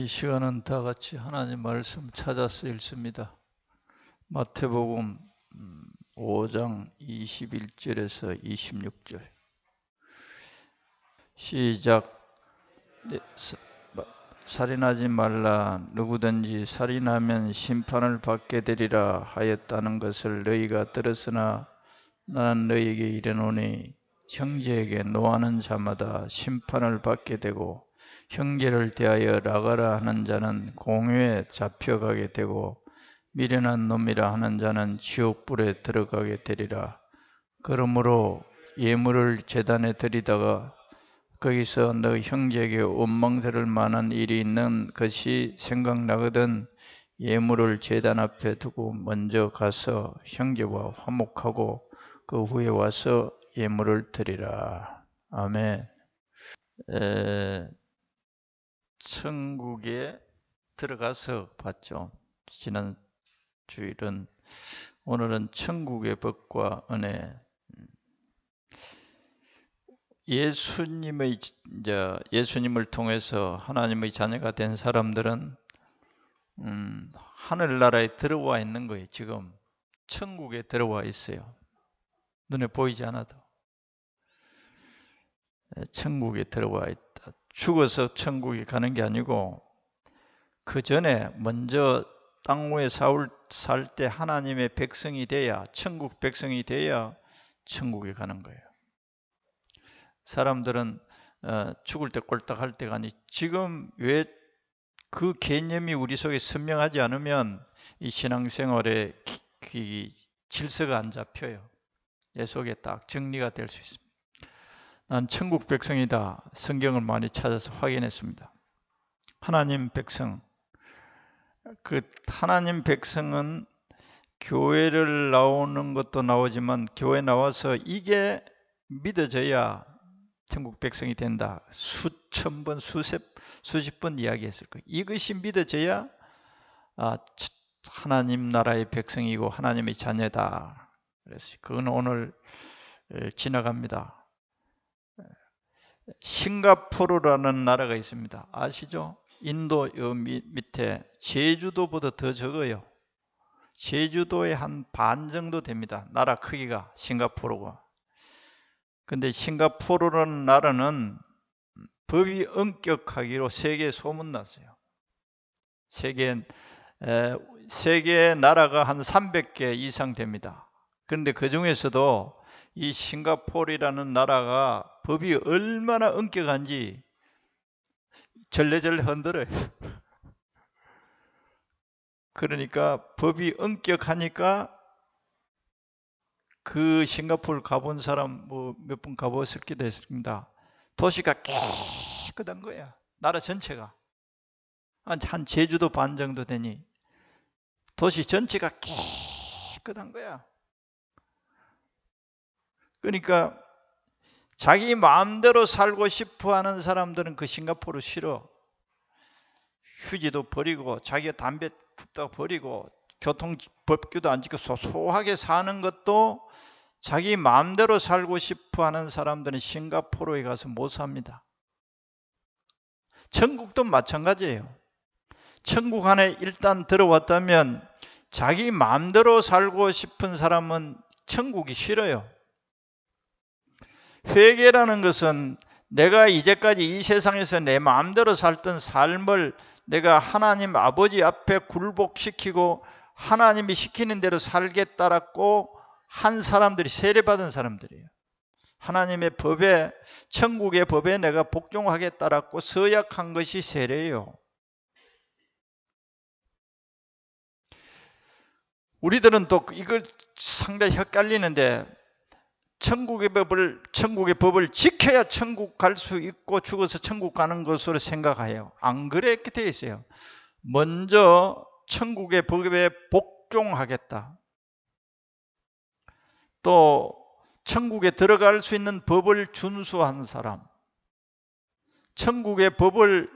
이 시간은 다 같이 하나님 말씀 찾아서 읽습니다. 마태복음 5장 21절에서 26절. 시작. 살인하지 말라. 누구든지 살인하면 심판을 받게 되리라 하였다는 것을 너희가 들었으나 나는 너희에게 이르노니 형제에게 노하는 자마다 심판을 받게 되고 형제를 대하여 나가라 하는 자는 공회에 잡혀가게 되고 미련한 놈이라 하는 자는 지옥불에 들어가게 되리라. 그러므로 예물을 제단에 드리다가 거기서 너 형제에게 원망스러울 만한 일이 있는 것이 생각나거든 예물을 제단 앞에 두고 먼저 가서 형제와 화목하고 그 후에 와서 예물을 드리라. 아멘. 천국에 들어가서 봤죠. 지난 주일은. 오늘은 천국의 법과 은혜. 예수님을 통해서 하나님의 자녀가 된 사람들은 하늘나라에 들어와 있는 거예요. 지금 천국에 들어와 있어요. 눈에 보이지 않아도 천국에 들어와 있다. 죽어서 천국에 가는 게 아니고 그 전에 먼저 땅 위에 살 때 하나님의 백성이 돼야, 천국 백성이 돼야 천국에 가는 거예요. 사람들은 죽을 때 꼴딱할 때가 아니, 지금 왜 그 개념이 우리 속에 선명하지 않으면 이 신앙생활에 질서가 안 잡혀요. 내 속에 딱 정리가 될 수 있습니다. 난 천국 백성이다. 성경을 많이 찾아서 확인했습니다. 하나님 백성. 그 하나님 백성은 교회를 나오는 것도 나오지만 교회 나와서 이게 믿어져야 천국 백성이 된다. 수천 번, 수십 번 이야기했을 거예요. 이것이 믿어져야 하나님 나라의 백성이고 하나님의 자녀다. 그래서 그건 오늘 지나갑니다. 싱가포르라는 나라가 있습니다. 아시죠? 인도 밑에 제주도보다 더 적어요. 제주도의 한 반 정도 됩니다. 나라 크기가 싱가포르가. 근데 싱가포르라는 나라는 법이 엄격하기로 세계에 소문났어요. 세계 나라가 한 300개 이상 됩니다. 그런데 그 중에서도 이 싱가포르라는 나라가 법이 얼마나 엄격한지 절레절레 흔들어요. 그러니까 법이 엄격하니까 그 싱가포르 가본 사람 몇 분 가보았을 기도 했습니다. 도시가 깨끗한 거야. 나라 전체가. 한 제주도 반 정도 되니 도시 전체가 깨끗한 거야. 그러니까 자기 마음대로 살고 싶어 하는 사람들은 그 싱가포르 싫어. 휴지도 버리고 자기가 담배 굽다 버리고 교통법규도 안 지켜서 소소하게 사는 것도 자기 마음대로 살고 싶어 하는 사람들은 싱가포르에 가서 못 삽니다. 천국도 마찬가지예요. 천국 안에 일단 들어왔다면 자기 마음대로 살고 싶은 사람은 천국이 싫어요. 회개라는 것은 내가 이제까지 이 세상에서 내 마음대로 살던 삶을 내가 하나님 아버지 앞에 굴복시키고 하나님이 시키는 대로 살겠다라고 한 사람들이, 세례받은 사람들이에요. 하나님의 법에, 천국의 법에 내가 복종하겠다라고 서약한 것이 세례예요. 우리들은 또 이걸 상당히 헷갈리는데 천국의 법을 지켜야 천국 갈 수 있고 죽어서 천국 가는 것으로 생각해요. 안 그렇게 되어 있어요. 먼저 천국의 법에 복종하겠다. 또 천국에 들어갈 수 있는 법을 준수한 사람. 천국의 법을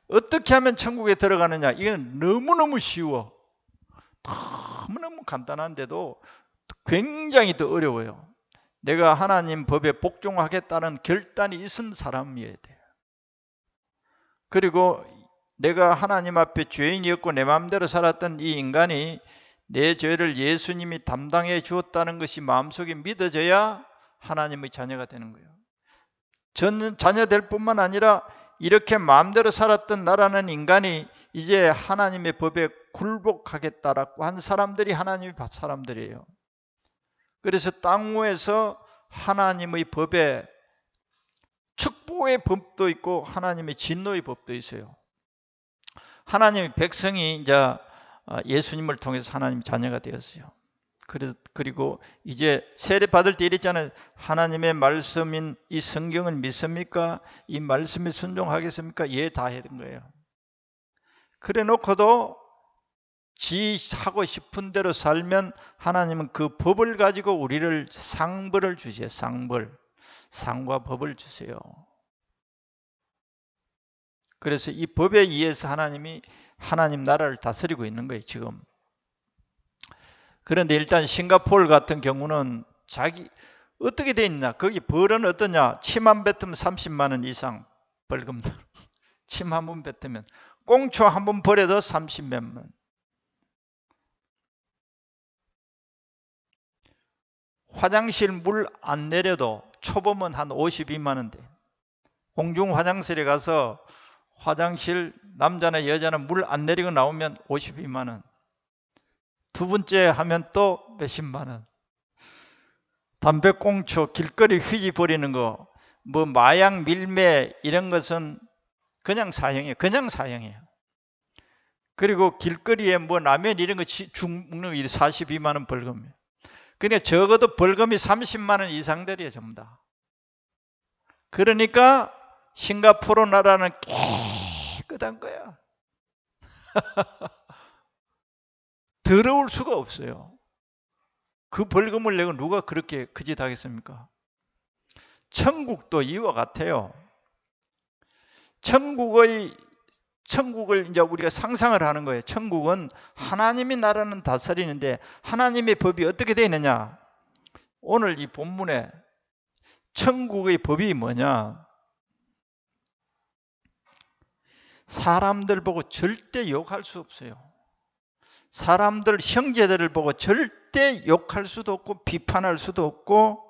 어떻게 하면 천국에 들어가느냐. 이건 너무너무 쉬워. 너무너무 간단한데도 굉장히 더 어려워요. 내가 하나님 법에 복종하겠다는 결단이 있은 사람이어야 돼요. 그리고 내가 하나님 앞에 죄인이었고 내 마음대로 살았던 이 인간이 내 죄를 예수님이 담당해 주었다는 것이 마음속에 믿어져야 하나님의 자녀가 되는 거예요. 저는 자녀 될 뿐만 아니라 이렇게 마음대로 살았던 나라는 인간이 이제 하나님의 법에 굴복하겠다라고 한 사람들이 하나님의 사람들이에요. 그래서 땅 위에서 하나님의 법에 축복의 법도 있고 하나님의 진노의 법도 있어요. 하나님의 백성이 이제 예수님을 통해서 하나님 자녀가 되었어요. 그리고 이제 세례 받을 때 이랬잖아요. 하나님의 말씀인 이 성경을 믿습니까? 이 말씀에 순종하겠습니까? 예, 다 했던 거예요. 그래 놓고도 지 하고 싶은 대로 살면 하나님은 그 법을 가지고 우리를 상벌을 주세요. 상과 법을 주세요. 그래서 이 법에 의해서 하나님이 하나님 나라를 다스리고 있는 거예요, 지금. 그런데 일단 싱가포르 같은 경우는 어떻게 돼 있냐? 거기 벌은 어떠냐? 침 한 뱉으면 30만 원 이상 벌금. 침 한 번 뱉으면 꽁초 한 번 버려도 30몇 만. 화장실 물 안 내려도 초보면 한 52만 원 돼. 공중 화장실에 가서 화장실 남자나 여자는 물 안 내리고 나오면 52만 원. 두 번째 하면 또 몇십만 원. 담배꽁초, 길거리 휴지 버리는 거, 뭐 마약, 밀매 이런 것은 그냥 사형이에요. 그냥 사형이에요. 그리고 길거리에 뭐 라면 이런 거 죽는 거 42만 원 벌금이에요. 그러니까 적어도 벌금이 30만 원 이상 들이에요, 전부 다. 그러니까 싱가포르 나라는 깨끗한 거야. 더러울 수가 없어요. 그 벌금을 내고 누가 그렇게 그 짓 하겠습니까? 천국도 이와 같아요. 천국을 이제 우리가 상상을 하는 거예요. 천국은 하나님의 나라는 다스리는데 하나님의 법이 어떻게 되어 있느냐? 오늘 이 본문에 천국의 법이 뭐냐? 사람들 보고 절대 욕할 수 없어요. 사람들, 형제들을 보고 절대 욕할 수도 없고 비판할 수도 없고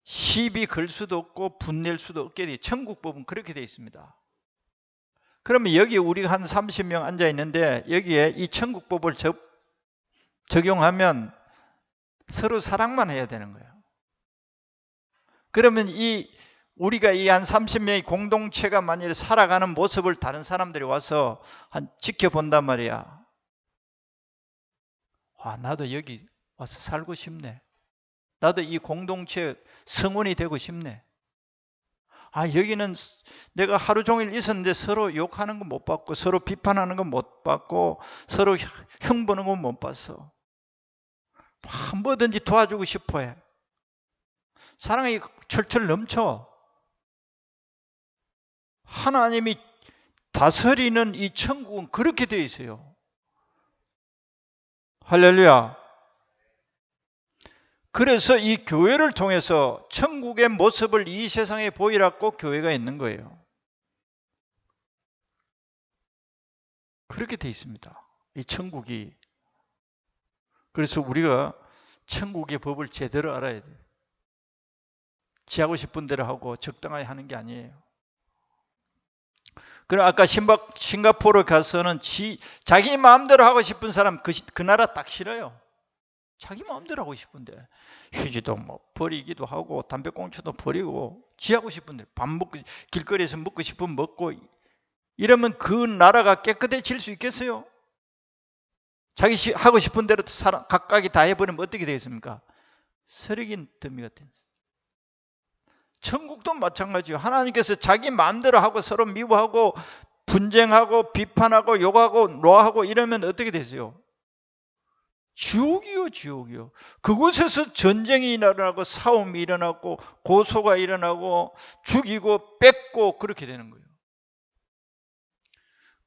시비 걸 수도 없고 분낼 수도 없게 돼. 천국법은 그렇게 되어 있습니다. 그러면 여기 우리가 한 30명 앉아 있는데 여기에 이 천국법을 적용하면 서로 사랑만 해야 되는 거예요. 그러면 우리가 이 한 30명의 공동체가 만약에 살아가는 모습을 다른 사람들이 와서 지켜본단 말이야. 와, 나도 여기 와서 살고 싶네. 나도 이 공동체 성원이 되고 싶네. 아, 여기는 내가 하루 종일 있었는데 서로 욕하는 거 못 봤고 서로 비판하는 거 못 봤고 서로 흉보는 거 못 봤어. 뭐든지 도와주고 싶어 해. 사랑이 철철 넘쳐. 하나님이 다스리는 이 천국은 그렇게 되어 있어요. 할렐루야. 그래서 이 교회를 통해서 천국의 모습을 이 세상에 보이라고 교회가 있는 거예요. 그렇게 되어 있습니다. 이 천국이. 그래서 우리가 천국의 법을 제대로 알아야 돼요. 지 하고 싶은 대로 하고 적당하게 하는 게 아니에요. 그럼 아까 싱가포르 가서는 자기 마음대로 하고 싶은 사람 그 나라 딱 싫어요. 자기 마음대로 하고 싶은데 휴지도 뭐 버리기도 하고 담배꽁초도 버리고 지 하고 싶은데 밥 먹고 길거리에서 먹고 싶으면 먹고 이러면 그 나라가 깨끗해질 수 있겠어요? 자기 하고 싶은 대로 각각이 다 해버리면 어떻게 되겠습니까? 쓰레기 더미가 됩니다. 천국도 마찬가지예요. 하나님께서 자기 마음대로 하고 서로 미워하고 분쟁하고 비판하고 욕하고 노하고 이러면 어떻게 되세요? 지옥이요, 지옥이요. 그곳에서 전쟁이 일어나고 싸움이 일어나고 고소가 일어나고 죽이고 뺏고 그렇게 되는 거예요.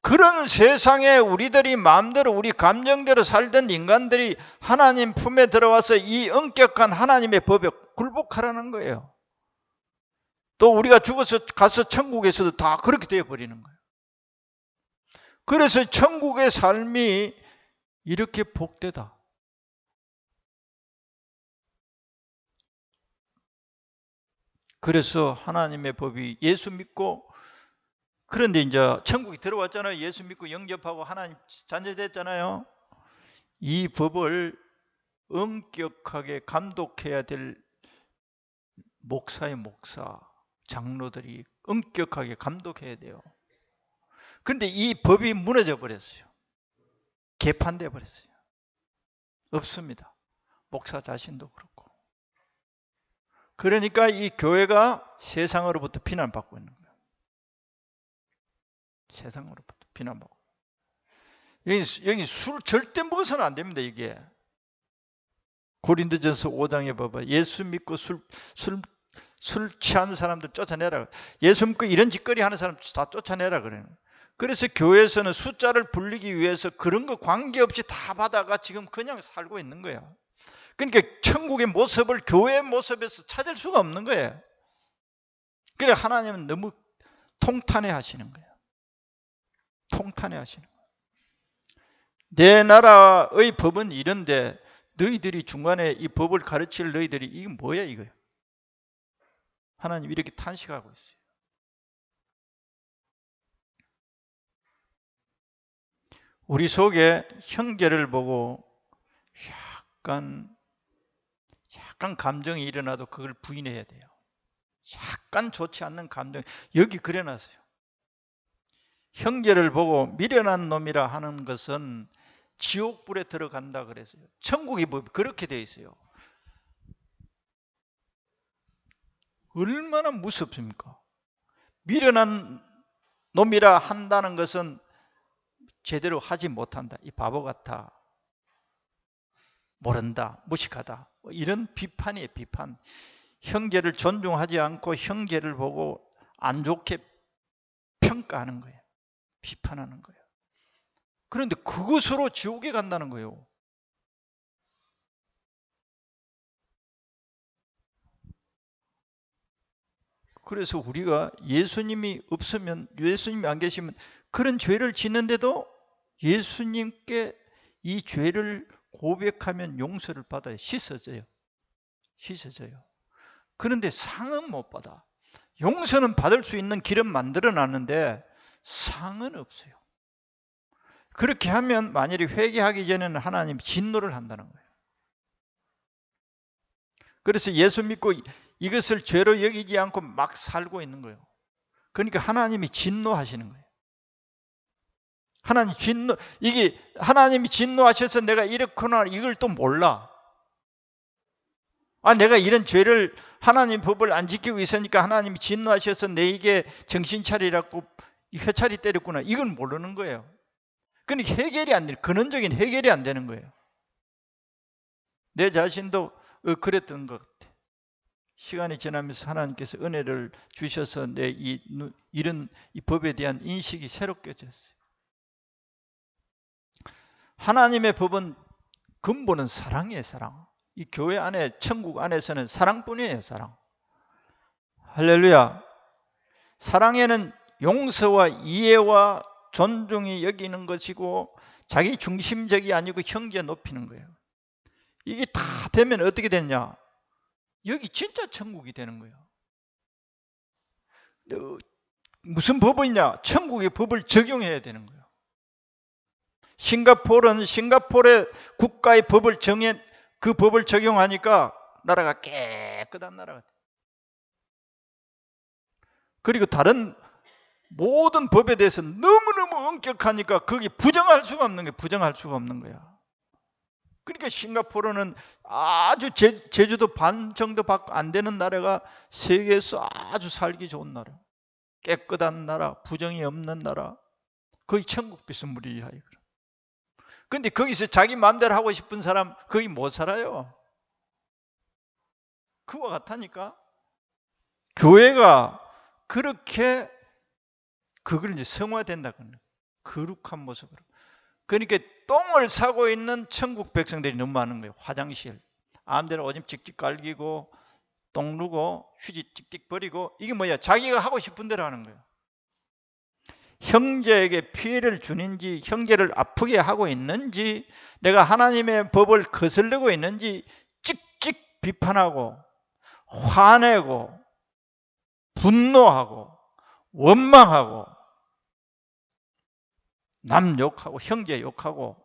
그런 세상에 우리들이 마음대로 우리 감정대로 살던 인간들이 하나님 품에 들어와서 이 엄격한 하나님의 법에 굴복하라는 거예요. 또 우리가 죽어서 가서 천국에서도 다 그렇게 되어버리는 거예요. 그래서 천국의 삶이 이렇게 복되다. 그래서 하나님의 법이 예수 믿고, 그런데 이제 천국에 들어왔잖아요. 예수 믿고 영접하고 하나님 자녀 됐잖아요. 이 법을 엄격하게 감독해야 될 목사의 목사, 장로들이 엄격하게 감독해야 돼요. 근데 이 법이 무너져 버렸어요. 개판돼 버렸어요. 없습니다. 목사 자신도 그렇고. 그러니까 이 교회가 세상으로부터 비난받고 있는 거예요. 세상으로부터 비난받고. 여기 술 절대 먹어서는 안 됩니다. 이게 고린도전서 5장에 봐봐. 예수 믿고 술 취하는 사람들 쫓아내라. 예수 믿고 이런 짓거리 하는 사람 다 쫓아내라 그래요. 그래서 교회에서는 숫자를 불리기 위해서 그런 거 관계없이 다 받아가 지금 그냥 살고 있는 거예요. 그러니까 천국의 모습을 교회의 모습에서 찾을 수가 없는 거예요. 그래 하나님은 너무 통탄해 하시는 거예요. 통탄해 하시는 거예요. 내 나라의 법은 이런데 너희들이 중간에 이 법을 가르칠 너희들이 이게 뭐야 이거예요. 하나님 이렇게 탄식하고 있어요. 우리 속에 형제를 보고 약간 감정이 일어나도 그걸 부인해야 돼요. 약간 좋지 않는 감정, 여기 그려놨어요. 형제를 보고 미련한 놈이라 하는 것은 지옥불에 들어간다 그랬어요. 천국이 뭐 그렇게 돼 있어요. 얼마나 무섭습니까? 미련한 놈이라 한다는 것은 제대로 하지 못한다. 이 바보 같아. 모른다. 무식하다. 이런 비판이에요. 비판. 형제를 존중하지 않고 형제를 보고 안 좋게 평가하는 거예요. 비판하는 거예요. 그런데 그것으로 지옥에 간다는 거예요. 그래서 우리가 예수님이 없으면, 예수님이 안 계시면 그런 죄를 짓는데도 예수님께 이 죄를 고백하면 용서를 받아요. 씻어져요. 씻어져요. 그런데 상은 못 받아. 용서는 받을 수 있는 길은 만들어 놨는데 상은 없어요. 그렇게 하면 만일에 회개하기 전에는 하나님 진노를 한다는 거예요. 그래서 예수 믿고 이것을 죄로 여기지 않고 막 살고 있는 거예요. 그러니까 하나님이 진노하시는 거예요. 이게 하나님이 진노하셔서 내가 이렇구나 이걸 또 몰라. 내가 이런 죄를 하나님 법을 안 지키고 있으니까 하나님이 진노하셔서 내게 정신 차리라고 회차리 때렸구나. 이건 모르는 거예요. 그러니까 해결이 안 돼요. 근원적인 해결이 안 되는 거예요. 내 자신도 그랬던 것 같아. 시간이 지나면서 하나님께서 은혜를 주셔서 내 이런 이 법에 대한 인식이 새롭게 졌어요. 하나님의 법은 근본은 사랑이에요. 사랑. 이 교회 안에 천국 안에서는 사랑뿐이에요. 사랑. 할렐루야. 사랑에는 용서와 이해와 존중이 여기는 것이고 자기 중심적이 아니고 형제 높이는 거예요. 이게 다 되면 어떻게 되느냐? 여기 진짜 천국이 되는 거예요. 무슨 법이냐? 천국의 법을 적용해야 되는 거예요. 싱가포르의 국가의 법을 그 법을 적용하니까 나라가 깨끗한 나라가 돼요. 그리고 다른 모든 법에 대해서 너무너무 엄격하니까 거기 부정할 수가 없는 거예요. 부정할 수가 없는 거야. 그러니까 싱가포르는 아주 제주도 반 정도 밖에 안 되는 나라가 세계에서 아주 살기 좋은 나라. 깨끗한 나라, 부정이 없는 나라. 거의 천국 비스무리하여. 근데 거기서 자기 마음대로 하고 싶은 사람 거기 못 살아요. 그와 같다니까. 교회가 그렇게 그걸 이제 성화된다. 거룩한 모습으로. 그러니까 똥을 사고 있는 천국 백성들이 너무 많은 거예요. 화장실. 아무데나 오줌 찍찍 갈기고 똥 누고 휴지 찍찍 버리고 이게 뭐야? 자기가 하고 싶은 대로 하는 거예요. 형제에게 피해를 주는지, 형제를 아프게 하고 있는지, 내가 하나님의 법을 거슬리고 있는지 찍찍 비판하고 화내고 분노하고 원망하고 남 욕하고 형제 욕하고,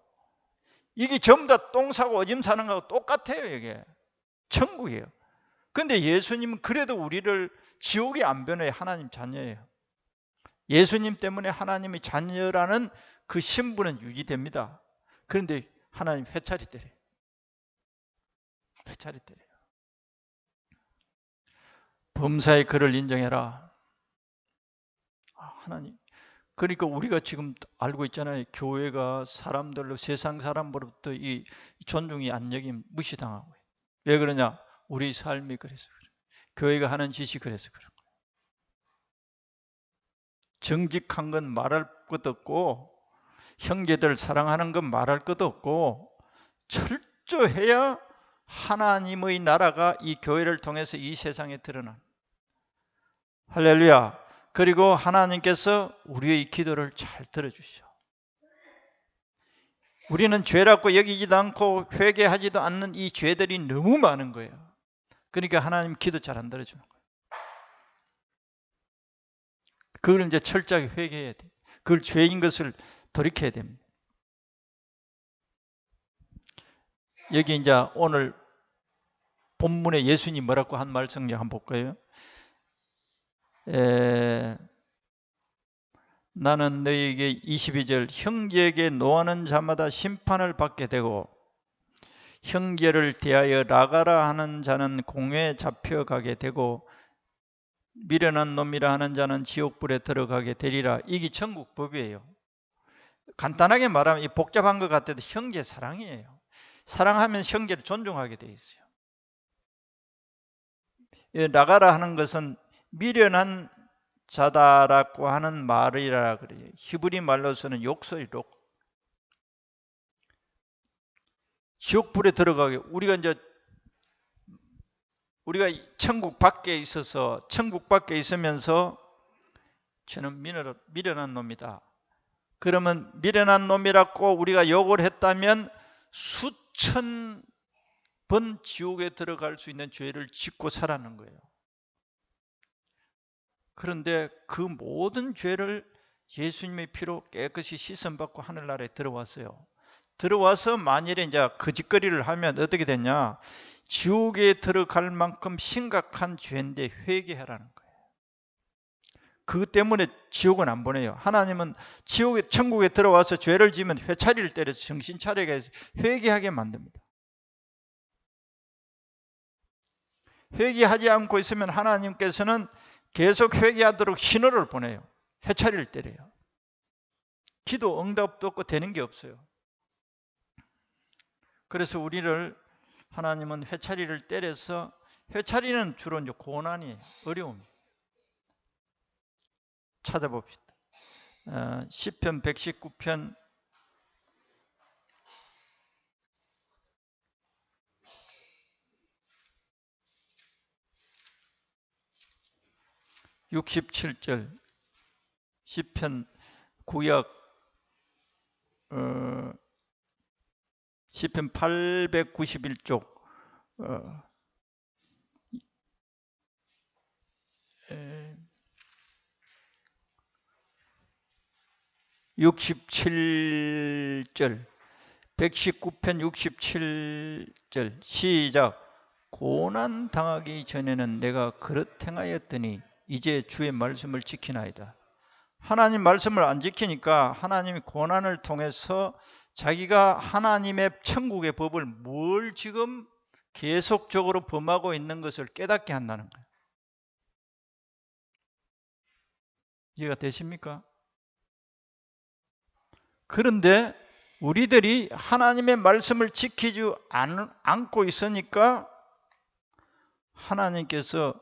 이게 전부 다 똥 사고 오줌 사는 거하고 똑같아요. 이게 천국이에요. 근데 예수님은 그래도 우리를 지옥에 안 보내요. 하나님 자녀예요. 예수님 때문에 하나님의 자녀라는 그 신분은 유지됩니다. 그런데 하나님 회차리 때려요. 회차리 때려요. 범사의 그를 인정해라. 하나님. 그러니까 우리가 지금 알고 있잖아요. 교회가 사람들로, 세상 사람으로부터 이 존중이 안 여김 무시당하고. 왜 그러냐? 우리 삶이 그래서 그래요. 교회가 하는 짓이 그래서 그래요. 정직한 건 말할 것도 없고, 형제들 사랑하는 건 말할 것도 없고, 철저해야 하나님의 나라가 이 교회를 통해서 이 세상에 드러난. 할렐루야. 그리고 하나님께서 우리의 기도를 잘 들어주시오. 우리는 죄라고 여기지도 않고 회개하지도 않는 이 죄들이 너무 많은 거예요. 그러니까 하나님 기도 잘 안 들어주는 거예요. 그걸 이제 철저하게 회개해야 돼요. 그걸 죄인 것을 돌이켜야 됩니다. 여기 이제 오늘 본문에 예수님이 뭐라고 한 말씀 한번 볼까요? 나는 너희에게 22절 형제에게 노하는 자마다 심판을 받게 되고 형제를 대하여 나가라 하는 자는 공회에 잡혀가게 되고 미련한 놈이라 하는 자는 지옥불에 들어가게 되리라. 이게 천국법이에요. 간단하게 말하면 이 복잡한 것 같아도 형제 사랑이에요. 사랑하면 형제를 존중하게 돼 있어요. 나가라 하는 것은 미련한 자다라고 하는 말이라 그래요. 히브리 말로서는 욕설이로. 지옥불에 들어가게. 우리가 천국 밖에 있어서, 천국 밖에 있으면서 저는 미련한 놈이다. 그러면 미련한 놈이라고 우리가 욕을 했다면 수천 번 지옥에 들어갈 수 있는 죄를 짓고 살아는 거예요. 그런데 그 모든 죄를 예수님의 피로 깨끗이 씻음받고 하늘나라에 들어왔어요. 들어와서 만일에 이제 거짓거리를 하면 어떻게 되냐? 지옥에 들어갈 만큼 심각한 죄인데 회개하라는 거예요. 그것 때문에 지옥은 안 보내요. 하나님은 천국에 들어와서 죄를 지으면 회차리를 때려서 정신 차리게 해서 회개하게 만듭니다. 회개하지 않고 있으면 하나님께서는 계속 회개하도록 신호를 보내요. 회차리를 때려요. 기도 응답도 없고 되는 게 없어요. 그래서 우리를 하나님은 회차리를 때려서, 회차리는 주로 이제 고난이에요. 어려움. 찾아봅시다. 시편 119편 67절, 시편 구약 시편 891쪽 67절 119편 67절 시작. 고난 당하기 전에는 내가 그릇 행하였더니 이제 주의 말씀을 지키나이다. 하나님 말씀을 안 지키니까 하나님이 고난을 통해서 자기가 하나님의 천국의 법을 뭘 지금 계속적으로 범하고 있는 것을 깨닫게 한다는 거예요. 이해가 되십니까? 그런데 우리들이 하나님의 말씀을 지키지 않고 있으니까 하나님께서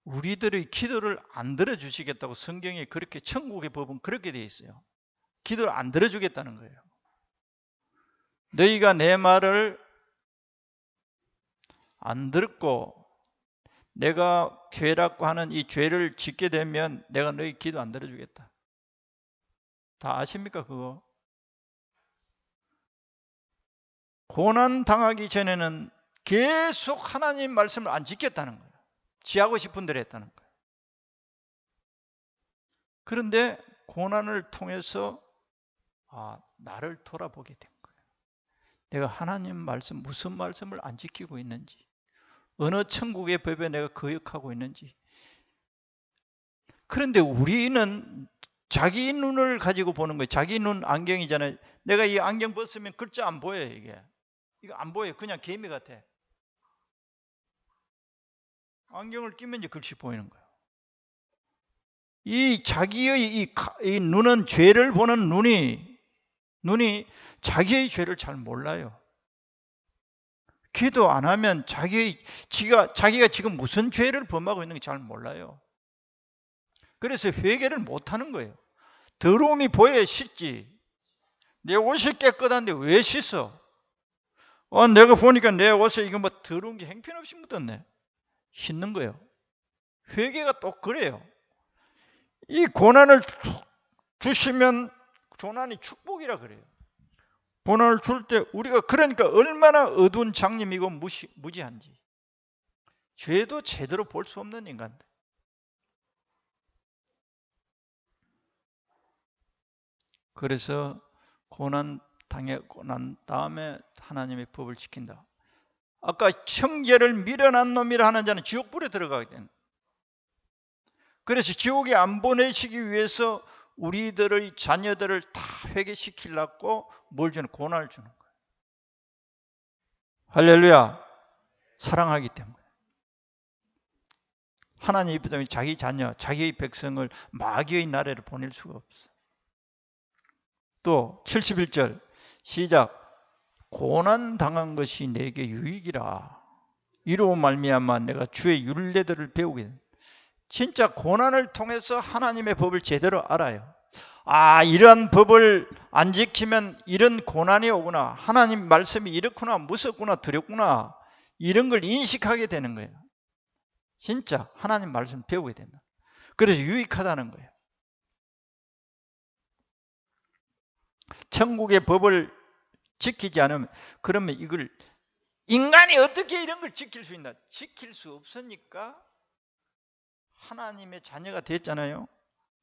우리들의 기도를 안 들어주시겠다고, 성경에 그렇게, 천국의 법은 그렇게 되어 있어요. 기도를 안 들어주겠다는 거예요. 너희가 내 말을 안 듣고 내가 죄라고 하는 이 죄를 짓게 되면 내가 너희 기도 안 들어주겠다. 다 아십니까 그거? 고난 당하기 전에는 계속 하나님 말씀을 안 지켰다는 거예요. 지하고 싶은 대로 했다는 거예요. 그런데 고난을 통해서 나를 돌아보게 된 거예요. 내가 하나님 말씀, 무슨 말씀을 안 지키고 있는지, 어느 천국의 법에 내가 거역하고 있는지. 그런데 우리는 자기 눈을 가지고 보는 거예요. 자기 눈 안경이잖아요. 내가 이 안경 벗으면 글자 안 보여요. 이거 안 보여요. 그냥 개미 같아. 안경을 끼면 이제 글씨 보이는 거예요. 이 자기의 이 눈은, 죄를 보는 눈이 자기의 죄를 잘 몰라요. 기도 안 하면 자기가 지금 무슨 죄를 범하고 있는지 잘 몰라요. 그래서 회개를 못 하는 거예요. 더러움이 보여야 씻지. 내 옷이 깨끗한데 왜 씻어? 내가 보니까 내 옷에 이거 뭐 더러운 게 형편없이 묻었네. 씻는 거예요. 회개가 또 그래요. 이 고난을 주시면 고난이 축복이라 그래요. 고난을 줄 때 우리가 그러니까 얼마나 어두운 장님이고 무지한지. 죄도 제대로 볼 수 없는 인간들. 그래서 고난 당하고 난 다음에 하나님의 법을 지킨다. 아까 형제를 미련한 놈이라 하는 자는 지옥불에 들어가게 된다. 그래서 지옥에 안 보내시기 위해서 우리들의 자녀들을 다 회개시키려고 뭘 주는? 고난을 주는 거예요. 할렐루야. 사랑하기 때문에. 하나님 입장에 자기 자녀, 자기의 백성을 마귀의 나라에 보낼 수가 없어요. 또 71절 시작. 고난 당한 것이 내게 유익이라. 이로 말미암아 내가 주의 율례들을 배우게 된다. 진짜 고난을 통해서 하나님의 법을 제대로 알아요. 이러한 법을 안 지키면 이런 고난이 오구나. 하나님 말씀이 이렇구나, 무섭구나, 두렵구나. 이런 걸 인식하게 되는 거예요. 진짜 하나님 말씀 배우게 된다. 그래서 유익하다는 거예요. 천국의 법을 지키지 않으면, 그러면 이걸 인간이 어떻게 이런 걸 지킬 수 있나? 지킬 수 없으니까 하나님의 자녀가 됐잖아요.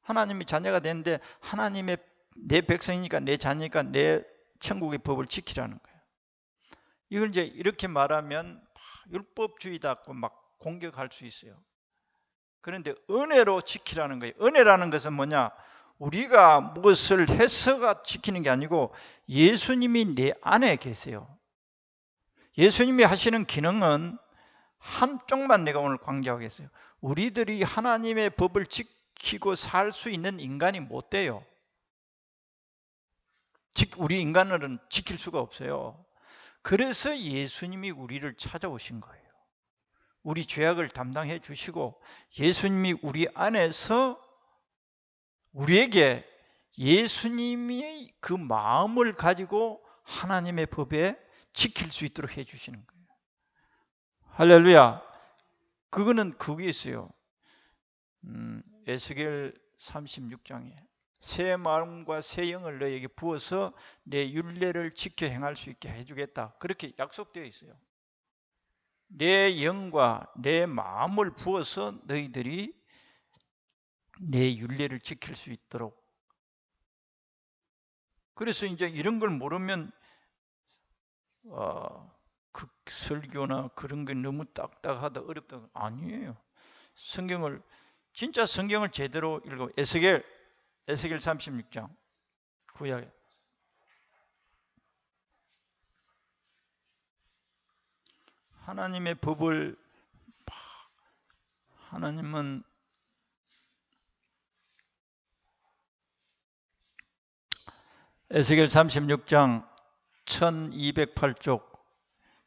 하나님의 자녀가 됐는데 하나님의 내 백성이니까, 내 자녀니까 내 천국의 법을 지키라는 거예요. 이걸 이제 이렇게 말하면 율법주의다고 막 공격할 수 있어요. 그런데 은혜로 지키라는 거예요. 은혜라는 것은 뭐냐? 우리가 무엇을 해서가 지키는 게 아니고 예수님이 내 안에 계세요. 예수님이 하시는 기능은 한쪽만 내가 오늘 강조하겠어요. 우리들이 하나님의 법을 지키고 살 수 있는 인간이 못 돼요. 우리 인간은 지킬 수가 없어요. 그래서 예수님이 우리를 찾아오신 거예요. 우리 죄악을 담당해 주시고 예수님이 우리 안에서 우리에게 예수님의 그 마음을 가지고 하나님의 법에 지킬 수 있도록 해주시는 거예요. 할렐루야. 그거는 그게 있어요. 에스겔 36장에 새 마음과 새 영을 너에게 부어서 내 율례를 지켜 행할 수 있게 해주겠다. 그렇게 약속되어 있어요. 내 영과 내 마음을 부어서 너희들이 내 율례를 지킬 수 있도록. 그래서 이제 이런 걸 모르면 그 설교나 그런 게 너무 딱딱하다, 어렵다. 아니에요. 진짜 성경을 제대로 읽어. 에스겔 36장 구약에 하나님의 법을, 하나님은 에스겔 36장 1208쪽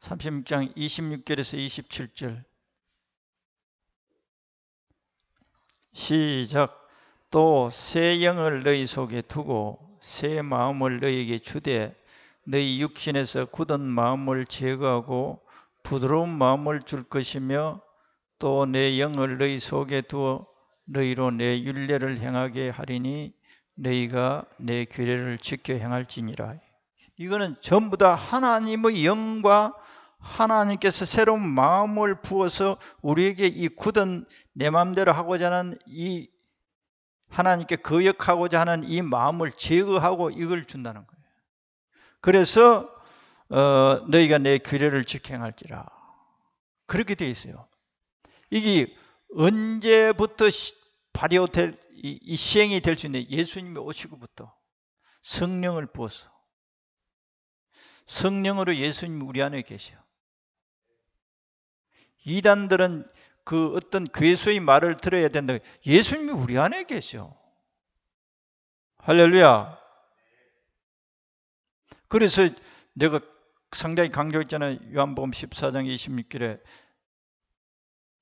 36장 26절에서 27절 시작. 또 새 영을 너희 속에 두고 새 마음을 너희에게 주되 너희 육신에서 굳은 마음을 제거하고 부드러운 마음을 줄 것이며 또 내 영을 너희 속에 두어 너희로 내 율례를 행하게 하리니 너희가 내 규례를 지켜 행할지니라. 이거는 전부 다 하나님의 영과 하나님께서 새로운 마음을 부어서 우리에게 이 굳은 내 마음대로 하고자 하는 이 하나님께 거역하고자 하는 이 마음을 제거하고 이걸 준다는 거예요. 그래서 너희가 내 규례를 지켜 행할지라. 그렇게 되어 있어요. 이게 언제부터 발효될 이 시행이 될 수 있는 예수님이 오시고부터 성령을 부어서 성령으로 예수님이 우리 안에 계셔. 이단들은 그 어떤 괴수의 말을 들어야 된다. 예수님이 우리 안에 계셔. 할렐루야. 그래서 내가 상당히 강조했잖아요. 요한복음 14장 26절에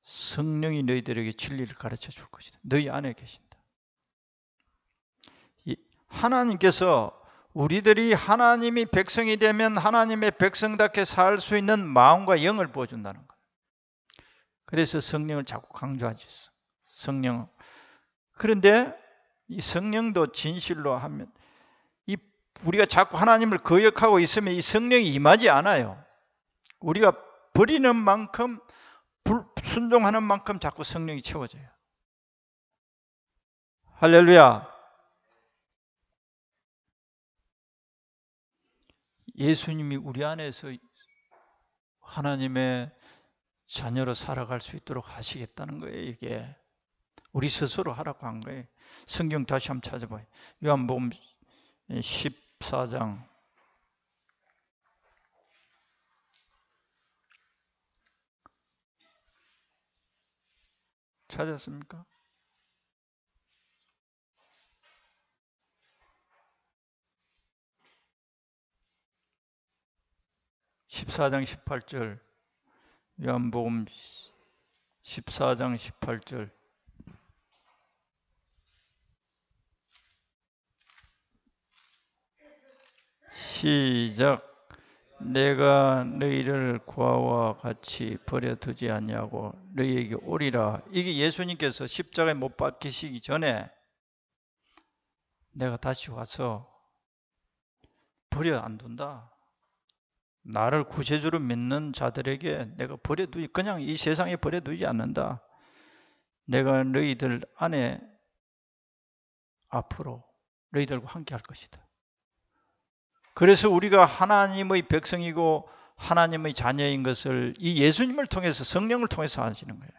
성령이 너희들에게 진리를 가르쳐 줄 것이다. 너희 안에 계신다. 하나님께서 우리들이 하나님이 백성이 되면 하나님의 백성답게 살 수 있는 마음과 영을 부어준다는 거예요. 그래서 성령을 자꾸 강조하죠. 성령. 그런데 이 성령도 진실로 하면 우리가 자꾸 하나님을 거역하고 있으면 이 성령이 임하지 않아요. 우리가 버리는 만큼 순종하는 만큼 자꾸 성령이 채워져요. 할렐루야. 예수님이 우리 안에서 하나님의 자녀로 살아갈 수 있도록 하시겠다는 거예요. 이게 우리 스스로 하라고 한 거예요. 성경 다시 한번 찾아봐요. 요한복음 14장 찾았습니까? 14장 18절 요한복음 14장 18절 시작. 내가 너희를 고아와 같이 버려두지 않냐고 너희에게 오리라. 이게 예수님께서 십자가에 못 박히시기 전에 내가 다시 와서 버려 안 둔다. 나를 구세주로 믿는 자들에게 내가 버려두지, 그냥 이 세상에 버려두지 않는다. 내가 너희들 안에 앞으로 너희들과 함께 할 것이다. 그래서 우리가 하나님의 백성이고 하나님의 자녀인 것을 이 예수님을 통해서 성령을 통해서 하시는 거예요.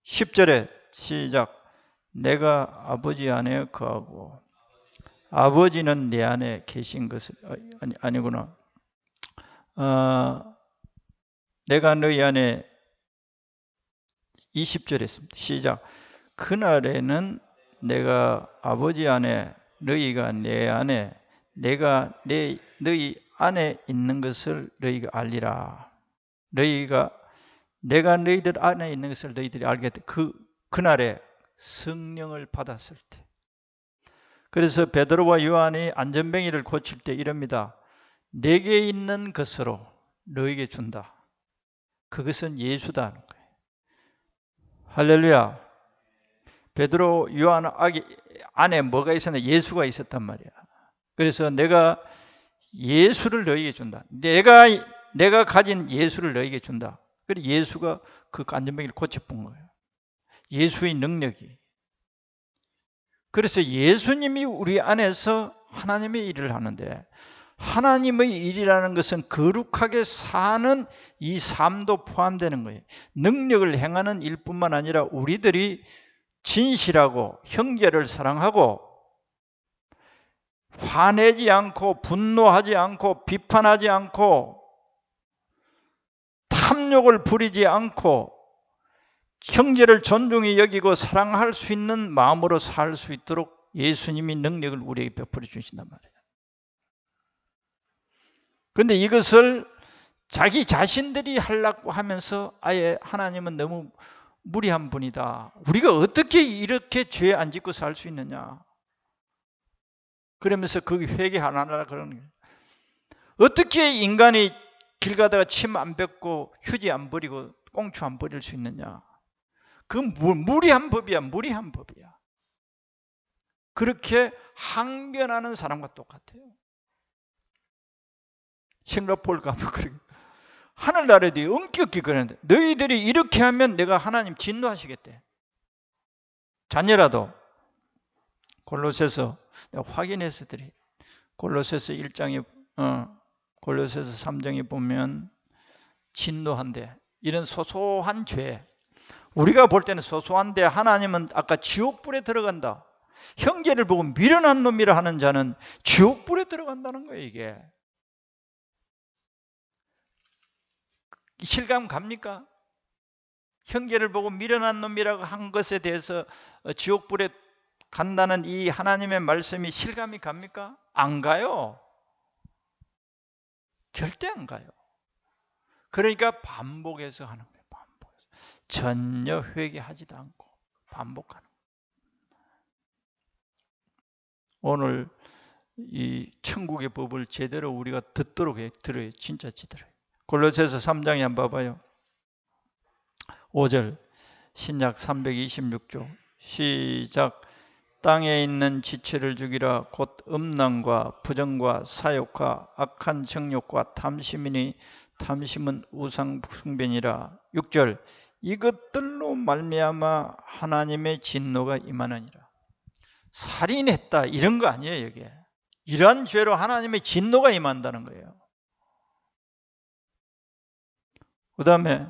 10절에 시작. 내가 아버지 안에 거하고 아버지는 내 안에 계신 것을 아니구나. 내가 너희 안에 20절에 있습니다. 시작. 그날에는 내가 아버지 안에 너희가 내 안에 내가 너희 안에 있는 것을 너희가 알리라. 내가 너희들 안에 있는 것을 너희들이 알게 돼. 그날에 성령을 받았을 때. 그래서 베드로와 요한이 안전뱅이를 고칠 때 이럽니다. 내게 있는 것으로 너에게 준다. 그것은 예수다 하는 거예요. 할렐루야. 베드로 요한 안에 뭐가 있었나? 예수가 있었단 말이야. 그래서 내가 예수를 너에게 준다. 내가 가진 예수를 너에게 준다. 그래서 예수가 그 안전뱅이를 고쳐본 거예요. 예수의 능력이. 그래서 예수님이 우리 안에서 하나님의 일을 하는데 하나님의 일이라는 것은 거룩하게 사는 이 삶도 포함되는 거예요. 능력을 행하는 일뿐만 아니라 우리들이 진실하고 형제를 사랑하고 화내지 않고 분노하지 않고 비판하지 않고 탐욕을 부리지 않고 형제를 존중히 여기고 사랑할 수 있는 마음으로 살 수 있도록 예수님이 능력을 우리에게 베풀어 주신단 말이에요. 그런데 이것을 자기 자신들이 하려고 하면서 아예 하나님은 너무 무리한 분이다. 우리가 어떻게 이렇게 죄 안 짓고 살 수 있느냐. 그러면서 거기 회개 안 하라 그러는 거예요. 어떻게 인간이 길 가다가 침 안 뱉고 휴지 안 버리고 꽁초 안 버릴 수 있느냐. 그건 무리한 법이야. 무리한 법이야. 그렇게 항변하는 사람과 똑같아요. 싱가포르 가면 그렇게 하늘나라도 엄격히 그러는데 너희들이 이렇게 하면 내가 하나님 진노하시겠대. 자녀라도 골로새서 내가 확인해서 드리. 골로새서 1장에 골로새서 3장에 보면 진노한대. 이런 소소한 죄. 우리가 볼 때는 소소한데 하나님은 아까 지옥불에 들어간다. 형제를 보고 미련한 놈이라 하는 자는 지옥불에 들어간다는 거예요, 이게. 실감 갑니까? 형제를 보고 미련한 놈이라고 한 것에 대해서 지옥불에 간다는 이 하나님의 말씀이 실감이 갑니까? 안 가요. 절대 안 가요. 그러니까 반복해서 하는 거예요. 반복해서. 전혀 회개하지도 않고 반복하는 거예요. 오늘 이 천국의 법을 제대로 우리가 듣도록 들어요. 진짜 들어요. 골로새서 3장에 한번 봐봐요. 5절 신약 326조 시작. 땅에 있는 지체를 죽이라. 곧 음란과 부정과 사욕과 악한 정욕과 탐심이니 탐심은 우상 숭배니라. 6절 이것들로 말미암아 하나님의 진노가 임하느니라. 살인했다 이런 거 아니에요. 이게 이러한 죄로 하나님의 진노가 임한다는 거예요. 그 다음에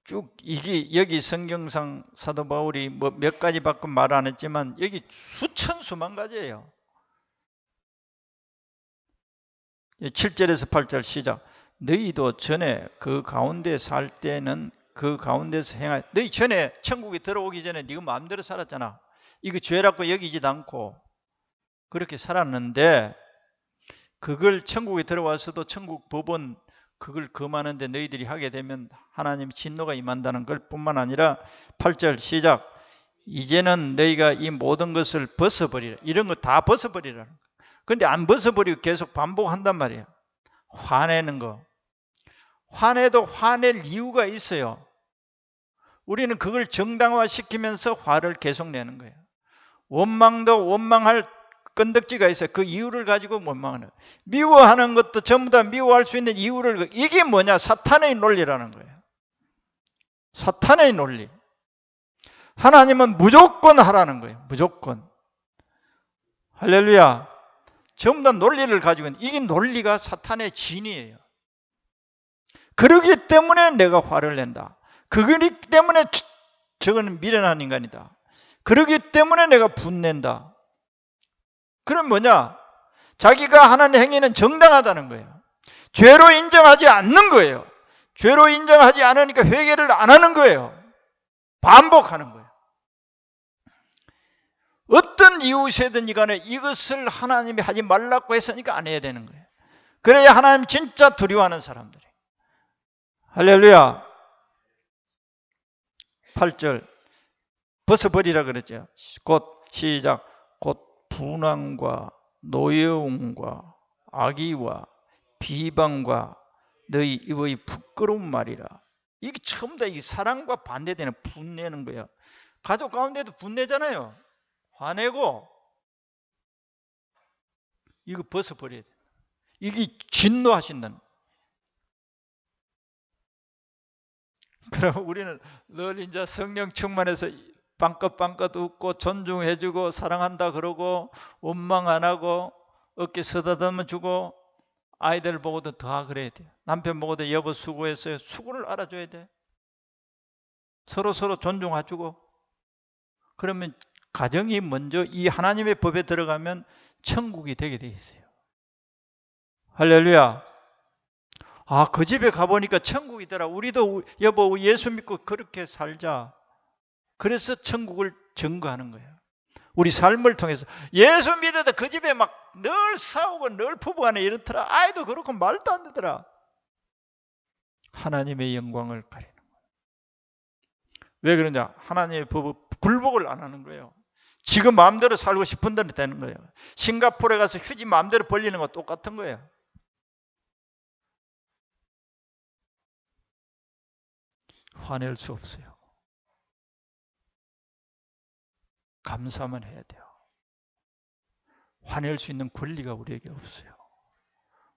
쭉 이게 여기 성경상 사도 바울이 뭐 몇 가지 밖에 말 안 했지만 여기 수천 수만 가지예요. 7절에서 8절 시작. 너희도 전에 그 가운데 살 때는 그 가운데서 너희 전에 천국에 들어오기 전에 네가 마음대로 살았잖아. 이거 죄라고 여기지도 않고 그렇게 살았는데 그걸 천국에 들어와서도 천국 법은 그걸 금하는데 너희들이 하게 되면 하나님 진노가 임한다는 걸 뿐만 아니라 8절 시작. 이제는 너희가 이 모든 것을 벗어버리라. 이런 거 다 벗어버리라는 거야. 그런데 안 벗어버리고 계속 반복한단 말이야. 화내는 거. 화내도 화낼 이유가 있어요. 우리는 그걸 정당화시키면서 화를 계속 내는 거예요. 원망도 원망할 건덕지가 있어요. 그 이유를 가지고 원망하는. 미워하는 것도 전부 다 미워할 수 있는 이유를. 이게 뭐냐? 사탄의 논리라는 거예요. 사탄의 논리. 하나님은 무조건 하라는 거예요. 무조건. 할렐루야. 전부 다 논리를 가지고 있는. 이게 논리가 사탄의 진이에요. 그러기 때문에 내가 화를 낸다. 그러기 때문에 저거는 미련한 인간이다. 그러기 때문에 내가 분낸다. 그럼 뭐냐? 자기가 하는 행위는 정당하다는 거예요. 죄로 인정하지 않는 거예요. 죄로 인정하지 않으니까 회개를 안 하는 거예요. 반복하는 거예요. 어떤 이유세든지 간에 이것을 하나님이 하지 말라고 했으니까 안 해야 되는 거예요. 그래야 하나님 진짜 두려워하는 사람들이. 할렐루야. 8절 벗어버리라 그랬죠. 곧 시작. 곧 분황과 노여움과 악의와 비방과 너희 입의 부끄러운 말이라. 이게 처음 다 이 사랑과 반대되는 분내는 거야. 가족 가운데도 분내잖아요. 화내고 이거 벗어버려야 돼. 이게 진노하신다는. 그럼 우리는 늘 이제 성령 충만해서 빵긋빵긋 웃고 존중해주고 사랑한다 그러고 원망 안 하고 어깨 쓰다듬어 주고 아이들 보고도 더 그래야 돼요. 남편 보고도 여보 수고했어요. 수고를 알아줘야 돼. 서로 존중해주고. 그러면 가정이 먼저 이 하나님의 법에 들어가면 천국이 되게 돼 있어요. 할렐루야. 아, 그 집에 가보니까 천국이더라. 우리도 여보 예수 믿고 그렇게 살자. 그래서 천국을 증거하는 거예요. 우리 삶을 통해서. 예수 믿어도 그 집에 막 늘 싸우고 늘 부부간에 이렇더라. 아이도 그렇고 말도 안 되더라. 하나님의 영광을 가리는 거예요. 왜 그러냐? 하나님의 법을 굴복을 안 하는 거예요. 지금 마음대로 살고 싶은 대로 되는 거예요. 싱가포르에 가서 휴지 마음대로 벌리는 거 똑같은 거예요. 화낼 수 없어요. 감사만 해야 돼요. 화낼 수 있는 권리가 우리에게 없어요.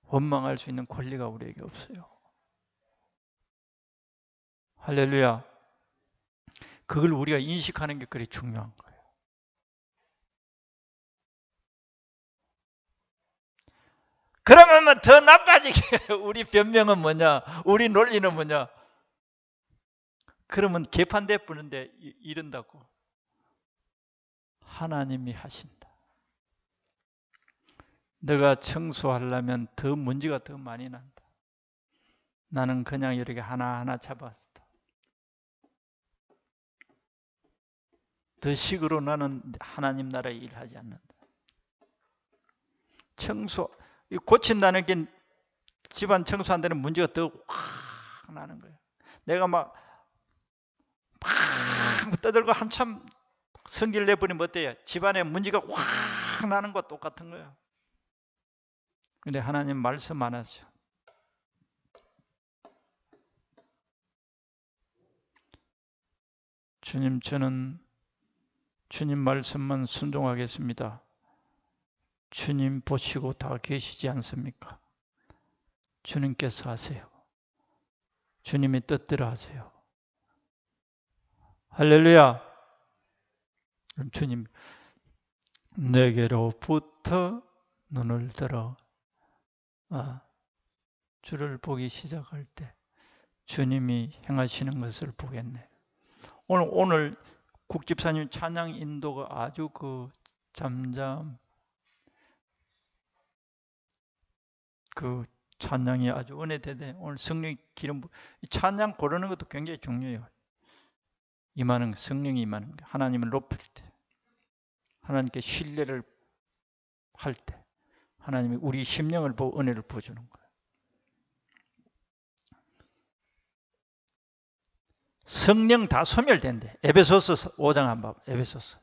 원망할 수 있는 권리가 우리에게 없어요. 할렐루야. 그걸 우리가 인식하는 게 그리 중요한 거예요. 그러면 더 나빠지게 우리 변명은 뭐냐? 우리 논리는 뭐냐? 그러면 개판돼 부는데 이른다고. 하나님이 하신다. 너가 청소하려면 더 문제가 더 많이 난다. 나는 그냥 이렇게 하나하나 잡았다. 더 식으로 나는 하나님 나라에 일하지 않는다. 청소, 고친다는 게 집안 청소한 데는 문제가 더 확 나는 거예요. 내가 막 떠들고 한참 성기를 내버리면 어때요? 집안에 문제가 확 나는 거 똑같은 거예요. 근데 하나님 말씀 안 하죠. 주님, 저는 주님 말씀만 순종하겠습니다. 주님 보시고 다 계시지 않습니까? 주님께서 하세요. 주님의 뜻대로 하세요. 할렐루야. 그럼 주님, 내게로부터 눈을 들어 주를 보기 시작할 때 주님이 행하시는 것을 보겠네. 오늘 국집사님 찬양 인도가 아주 찬양이 아주 은혜되네. 오늘 성령 기름 찬양 고르는 것도 굉장히 중요해요. 임하는 성령이 임하는 거. 하나님을 높일 때, 하나님께 신뢰를 할 때, 하나님이 우리 심령을 보고 은혜를 부어주는 거예요. 성령 다 소멸된대. 에베소서 5장 한번 봐. 에베소서.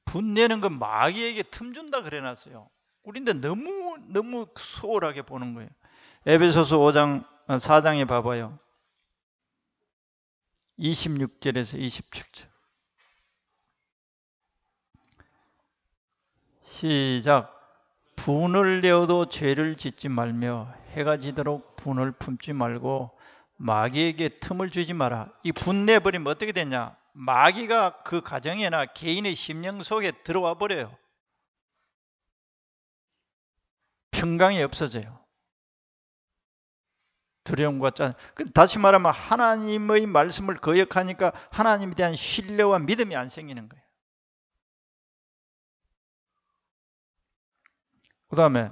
분내는 건 마귀에게 틈 준다 그래놨어요. 우리인데 너무 소홀하게 보는 거예요. 에베소서 4장에 봐봐요. 26절에서 27절. 시작. 분을 내어도 죄를 짓지 말며 해가 지도록 분을 품지 말고 마귀에게 틈을 주지 마라. 이 분내버리면 어떻게 되냐? 마귀가 그 가정이나 개인의 심령 속에 들어와 버려요. 평강이 없어져요. 두려움과 짠. 다시 말하면 하나님의 말씀을 거역하니까 하나님에 대한 신뢰와 믿음이 안 생기는 거예요. 그 다음에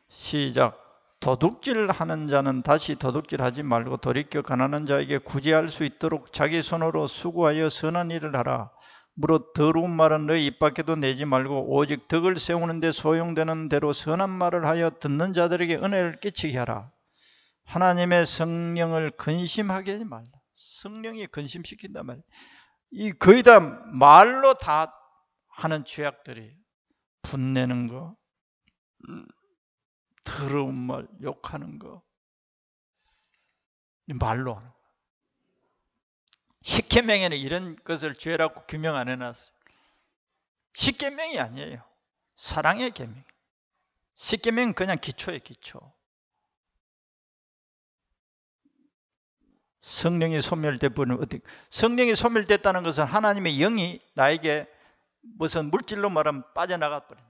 시작. 도둑질하는 자는 다시 도둑질하지 말고 돌이켜 가난한 자에게 구제할 수 있도록 자기 손으로 수고하여 선한 일을 하라. 무릇 더러운 말은 너희 입 밖에도 내지 말고 오직 덕을 세우는 데 소용되는 대로 선한 말을 하여 듣는 자들에게 은혜를 끼치게 하라. 하나님의 성령을 근심하게 하지 말라. 성령이 근심시킨단 말이에요. 이 거의 다 말로 다 하는 죄악들이에요. 분내는 거, 더러운 말, 욕하는 거, 말로 하는 거. 십계명에는 이런 것을 죄라고 규명 안 해놨어요. 십계명이 아니에요. 사랑의 계명. 십계명은 그냥 기초예요, 기초. 성령이 소멸돼 버리면 어떻게? 성령이 소멸됐다는 것은 하나님의 영이 나에게 무슨 물질로 말하면 빠져나가 버려.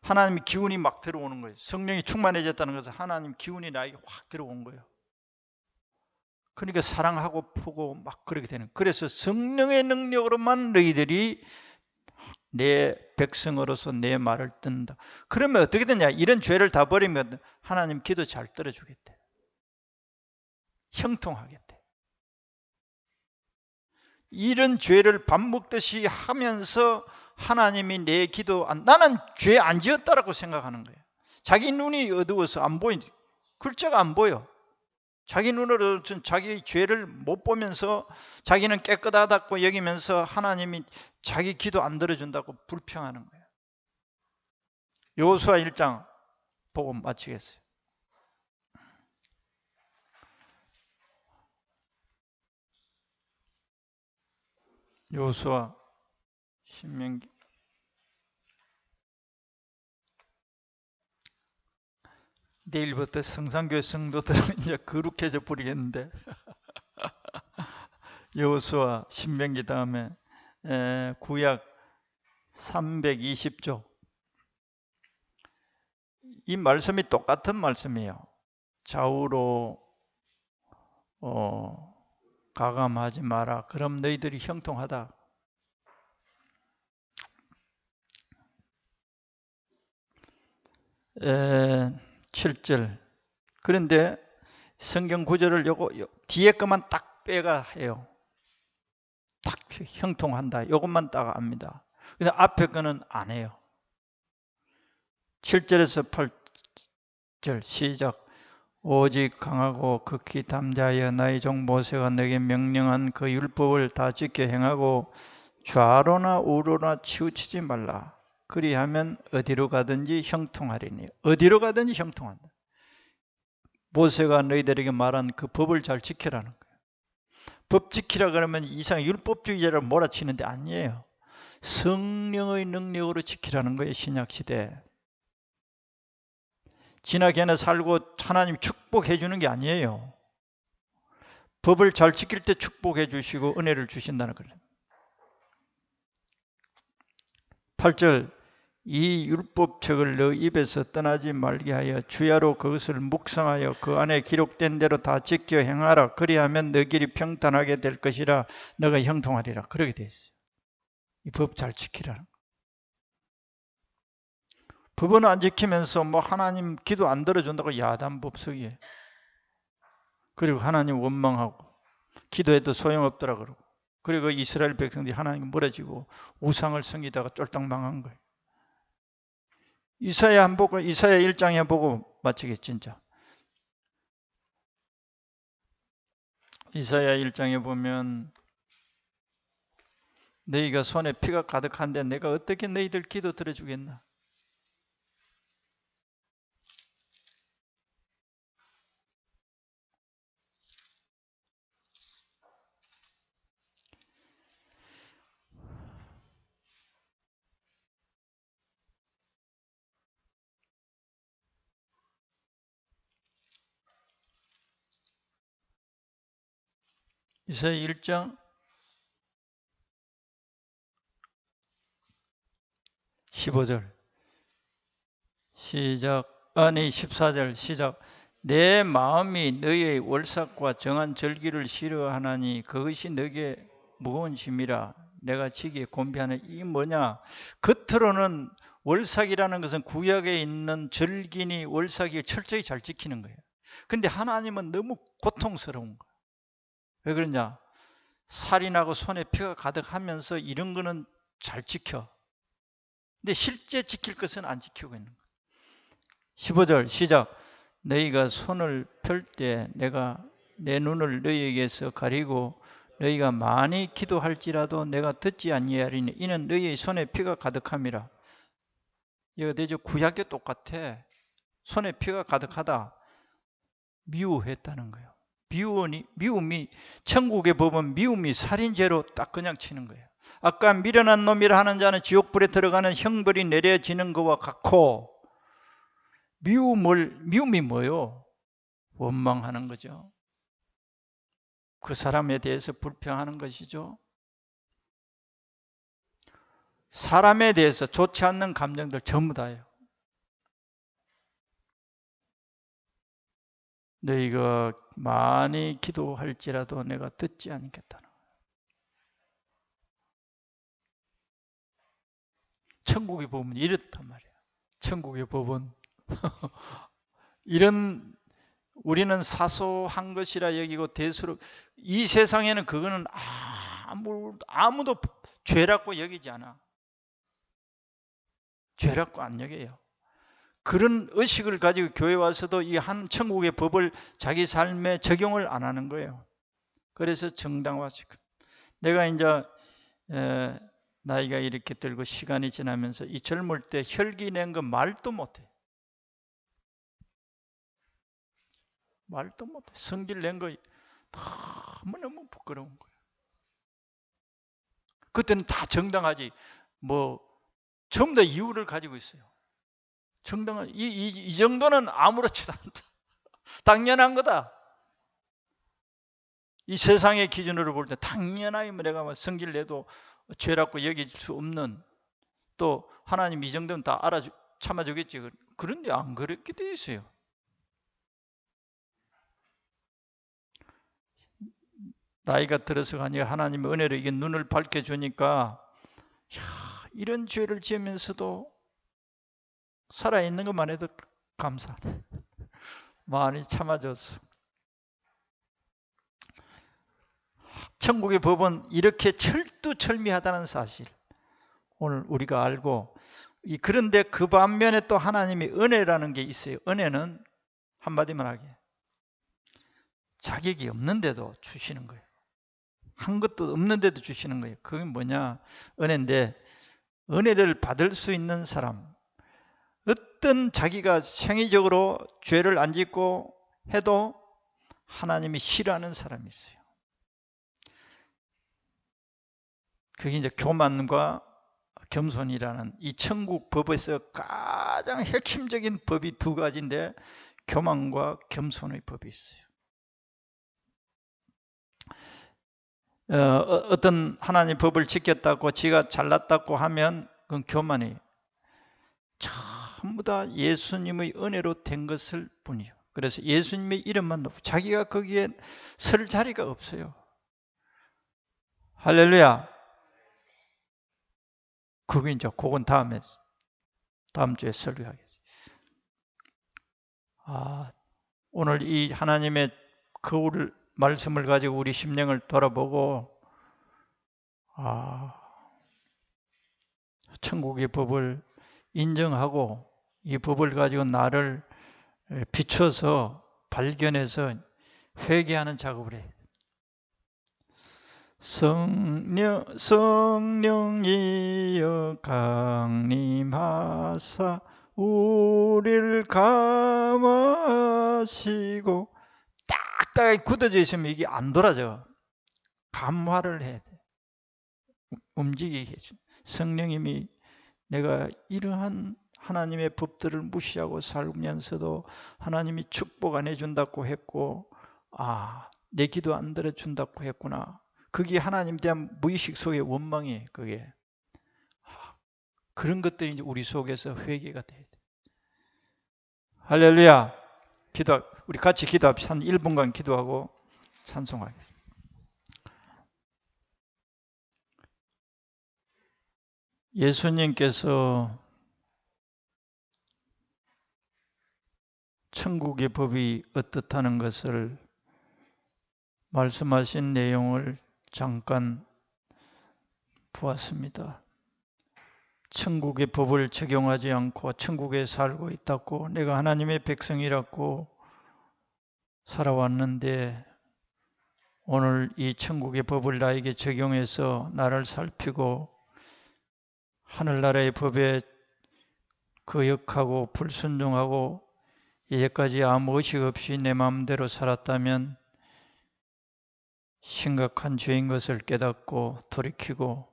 하나님의 기운이 막 들어오는 거예요. 성령이 충만해졌다는 것은 하나님 기운이 나에게 확 들어온 거예요. 그러니까 사랑하고 푸고 막 그렇게 되는. 그래서 성령의 능력으로만 너희들이 내 백성으로서 내 말을 듣는다. 그러면 어떻게 되냐? 이런 죄를 다 버리면 하나님 기도 잘 들어주겠대. 형통하겠대. 이런 죄를 밥 먹듯이 하면서 하나님이 내 기도 나는 죄 안 지었다라고 생각하는 거예요. 자기 눈이 어두워서 안 보인다. 글자가 안 보여. 자기 눈으로 자기 죄를 못 보면서 자기는 깨끗하다고 여기면서 하나님이 자기 기도 안 들어준다고 불평하는 거예요. 여호수아 1장 보고 마치겠어요. 여호수아, 신명기. 내일부터 성산교회 성도들은 이제 거룩해져 버리겠는데. 여호수아, 신명기 다음에 구약 320조. 이 말씀이 똑같은 말씀이에요. 좌우로 가감하지 마라. 그럼 너희들이 형통하다. 7절. 그런데 성경 구절을 요거 뒤에 것만 딱 빼가 해요. 딱 형통한다. 요것만 딱 압니다. 근데 앞에 거는 안 해요. 7절에서 8절 시작. 오직 강하고 극히 담대하여 나의 종 모세가 너에게 명령한 그 율법을 다 지켜 행하고 좌로나 우로나 치우치지 말라. 그리하면 어디로 가든지 형통하리니. 어디로 가든지 형통한다. 모세가 너희들에게 말한 그 법을 잘 지키라는 거예요. 법 지키라 그러면 이상 율법주의자를 몰아치는데 아니에요. 성령의 능력으로 지키라는 거예요. 신약시대. 진하게나 살고 하나님 축복해 주는 게 아니에요. 법을 잘 지킬 때 축복해 주시고 은혜를 주신다는 거예요. 8절. 이 율법책을 너 입에서 떠나지 말게 하여 주야로 그것을 묵상하여 그 안에 기록된 대로 다 지켜 행하라. 그리하면 너 길이 평탄하게 될 것이라. 너가 형통하리라. 그러게 돼 있어요. 이 법 잘 지키라는. 법은 안 지키면서 뭐 하나님 기도 안 들어준다고 야단법석이에요. 그리고 하나님 원망하고 기도해도 소용없더라 그러고. 그리고 이스라엘 백성들이 하나님 멀어지고 우상을 섬기다가 쫄딱 망한 거예요. 이사야 1장에 보고 마치겠 진짜. 이사야 1장에 보면 너희가 손에 피가 가득한데 내가 어떻게 너희들 기도 들어주겠나? 이사야 1장 15절 시작. 아니 14절 시작. 내 마음이 너희의 월삭과 정한 절기를 싫어하나니 그것이 너에게 무거운 짐이라. 내가 지기에 곤비하는. 이 뭐냐? 겉으로는 월삭이라는 것은 구약에 있는 절기니 월삭이 철저히 잘 지키는 거예요. 근데 하나님은 너무 고통스러운 거예요. 왜 그러냐? 살이 나고 손에 피가 가득하면서 이런 거는 잘 지켜. 근데 실제 지킬 것은 안 지키고 있는 거예요. 15절 시작. 너희가 손을 펼 때 내가 내 눈을 너희에게서 가리고 너희가 많이 기도할지라도 내가 듣지 아니하리니 이는 너희의 손에 피가 가득함이라. 이거 되죠? 구약도 똑같아. 손에 피가 가득하다. 미워했다는 거예요. 미움이 천국의 법은 미움이 살인죄로 딱 그냥 치는 거예요. 아까 미련한 놈이라 하는 자는 지옥불에 들어가는 형벌이 내려지는 것과 같고, 미움이 뭐예요? 원망하는 거죠. 그 사람에 대해서 불평하는 것이죠. 사람에 대해서 좋지 않는 감정들 전부 다예요. 너희가 많이 기도할지라도 내가 듣지 않겠다는 거예요. 천국의 법은 이렇단 말이에요. 천국의 법은 이런 우리는 사소한 것이라 여기고 대수로 이 세상에는 그거는 아무도 죄라고 여기지 않아. 죄라고 안 여겨요. 그런 의식을 가지고 교회 와서도 이 한 천국의 법을 자기 삶에 적용을 안 하는 거예요. 그래서 정당화시켜. 내가 이제 나이가 이렇게 들고 시간이 지나면서 이 젊을 때 혈기 낸 거 말도 못해. 말도 못해. 성질 낸 거 너무너무 부끄러운 거예요. 그때는 다 정당하지. 뭐 전부 다 이유를 가지고 있어요. 정당한 이 정도는 아무렇지도 않다. 당연한 거다. 이 세상의 기준으로 볼 때 당연하게 내가 뭐 성질 내도 죄라고 여길 수 없는, 또 하나님 이 정도면 다 참아주겠지. 그런데 안 그렇게 돼 있어요. 나이가 들어서가 아니라 하나님의 은혜로 이게 눈을 밝혀주니까 이런 죄를 지으면서도 살아있는 것만 해도 감사하네. 많이 참아줘서. 천국의 법은 이렇게 철두철미하다는 사실 오늘 우리가 알고, 그런데 그 반면에 또 하나님의 은혜라는 게 있어요. 은혜는 한마디만 하게 자격이 없는데도 주시는 거예요. 한 것도 없는데도 주시는 거예요. 그게 뭐냐? 은혜인데, 은혜를 받을 수 있는 사람, 어떤 자기가 생의적으로 죄를 안 짓고 해도 하나님이 싫어하는 사람이 있어요. 그게 이제 교만과 겸손이라는 이 천국 법에서 가장 핵심적인 법이 두 가지인데, 교만과 겸손의 법이 있어요. 어떤 하나님 법을 지켰다고 지가 잘났다고 하면 그건 교만이에요. 전부 다 예수님의 은혜로 된 것을 뿐이요. 그래서 예수님의 이름만 높고 자기가 거기에 설 자리가 없어요. 할렐루야. 그게 이제 그건 다음 주에 설교하겠습니다. 오늘 이 하나님의 거울 말씀을 가지고 우리 심령을 돌아보고, 천국의 법을 인정하고 이 법을 가지고 나를 비춰서 발견해서 회개하는 작업을 해요. 성령이여 강림하사 우리를 감하시고, 딱딱하게 굳어져 있으면 이게 안 돌아져. 감화를 해야 돼. 움직이게 해준. 성령님이 내가 이러한 하나님의 법들을 무시하고 살면서도 하나님이 축복 안 해준다고 했고, 내 기도 안 들어준다고 했구나. 그게 하나님에 대한 무의식 속의 원망이에요. 그게. 그런 것들이 이제 우리 속에서 회개가 돼야 돼. 할렐루야. 우리 같이 기도합시다. 한 1분간 기도하고 찬송하겠습니다. 예수님께서 천국의 법이 어떻다는 것을 말씀하신 내용을 잠깐 보았습니다. 천국의 법을 적용하지 않고 천국에 살고 있다고, 내가 하나님의 백성이라고 살아왔는데, 오늘 이 천국의 법을 나에게 적용해서 나를 살피고 하늘나라의 법에 거역하고 불순종하고 이제까지 아무 의식 없이 내 마음대로 살았다면 심각한 죄인 것을 깨닫고 돌이키고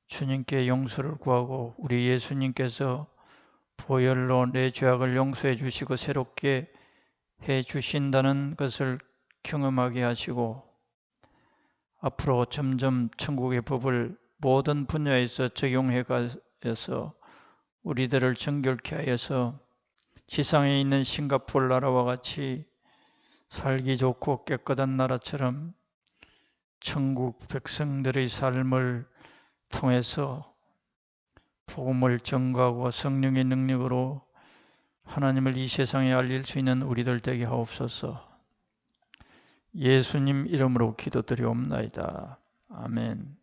주님께 용서를 구하고, 우리 예수님께서 보혈로 내 죄악을 용서해 주시고 새롭게 해 주신다는 것을 경험하게 하시고, 앞으로 점점 천국의 법을 모든 분야에서 적용해 가서 우리들을 정결케 하여서 지상에 있는 싱가포르 나라와 같이 살기 좋고 깨끗한 나라처럼 천국 백성들의 삶을 통해서 복음을 전가하고 성령의 능력으로 하나님을 이 세상에 알릴 수 있는 우리들 되게 하옵소서. 예수님 이름으로 기도드리옵나이다. 아멘.